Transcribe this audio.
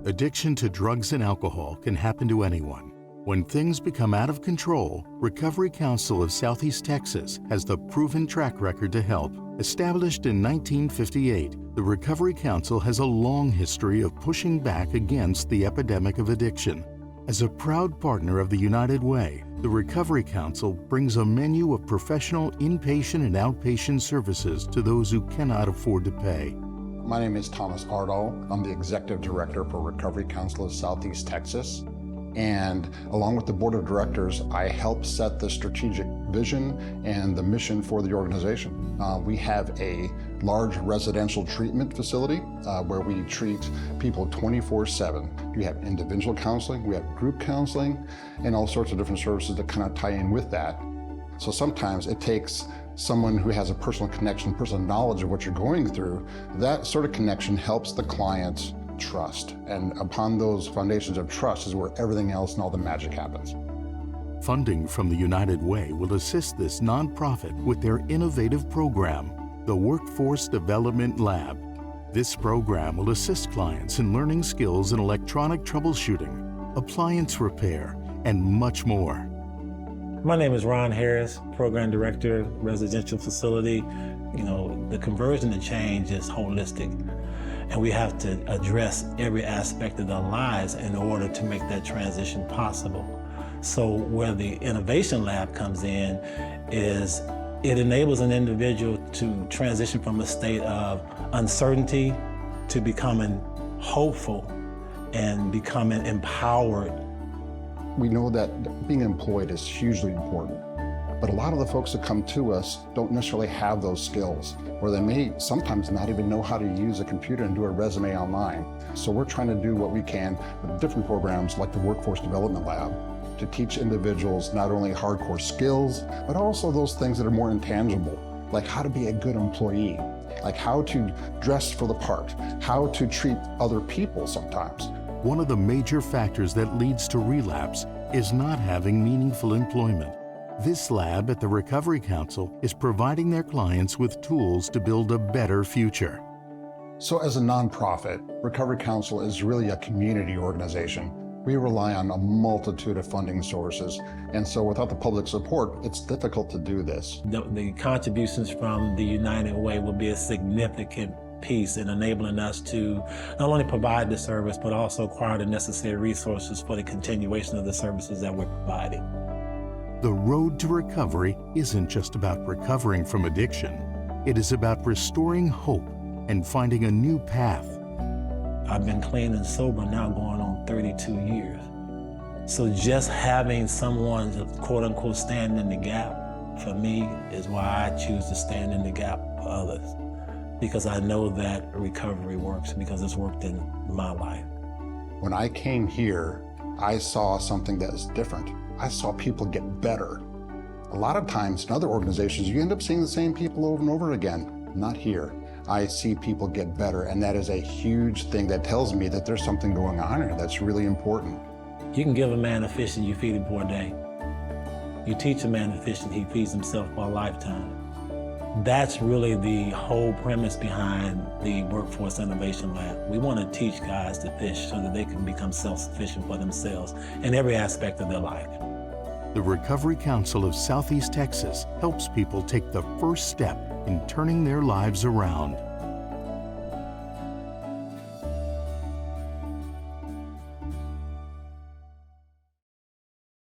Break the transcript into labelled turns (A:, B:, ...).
A: Addiction to drugs and alcohol can happen to anyone. When things become out of control, Recovery Council of Southeast Texas has the proven track record to help. Established in 1958, the Recovery Council has a long history of pushing back against the epidemic of addiction. As a proud partner of the United Way, the Recovery Council brings a menu of professional inpatient and outpatient services to those who cannot afford to pay.
B: My name is Thomas Ardall. I'm the Executive Director for Recovery Council of Southeast Texas. And along with the Board of Directors, I help set the strategic vision and the mission for the organization. We have a large residential treatment facility where we treat people 24/7. We have individual counseling, we have group counseling, and all sorts of different services that kind of tie in with that. So sometimes it takes someone who has a personal connection, personal knowledge of what you're going through. That sort of connection helps the client trust. And upon those foundations of trust is where everything else and all the magic happens.
A: Funding from the United Way will assist this nonprofit with their innovative program, the Workforce Development Lab. This program will assist clients in learning skills in electronic troubleshooting, appliance repair, and much more.
C: My name is Ron Harris, Program Director, Residential Facility. You know, the conversion to change is holistic, and we have to address every aspect of their lives in order to make that transition possible. So where the Innovation Lab comes in is it enables an individual to transition from a state of uncertainty to becoming hopeful and becoming empowered.
B: We know that being employed is hugely important, but a lot of the folks that come to us don't necessarily have those skills, or they may sometimes not even know how to use a computer and do a resume online. So we're trying to do what we can with different programs like the Workforce Development Lab to teach individuals not only hardcore skills, but also those things that are more intangible, like how to be a good employee, like how to dress for the part, how to treat other people sometimes.
A: One of the major factors that leads to relapse is not having meaningful employment. This lab at the Recovery Council is providing their clients with tools to build a better future.
B: So as a nonprofit, Recovery Council is really a community organization. We rely on a multitude of funding sources, and so without the public support, it's difficult to do this.
C: The contributions from the United Way will be a significant piece in enabling us to not only provide the service, but also acquire the necessary resources for the continuation of the services that we're providing.
A: The road to recovery isn't just about recovering from addiction. It is about restoring hope and finding a new path.
C: I've been clean and sober now going on 32 years. So just having someone to quote unquote stand in the gap for me is why I choose to stand in the gap for others. Because I know that recovery works, because it's worked in my life.
B: When I came here, I saw something that is different. I saw people get better. A lot of times in other organizations, you end up seeing the same people over and over again. Not here. I see people get better, and that is a huge thing that tells me that there's something going on here that's really important.
C: You can give a man a fish and you feed him for a day. You teach a man to fish and he feeds himself for a lifetime. That's really the whole premise behind the Workforce Innovation Lab. We want to teach guys to fish so that they can become self-sufficient for themselves in every aspect of their life.
A: The Recovery Council of Southeast Texas helps people take the first step in turning their lives around.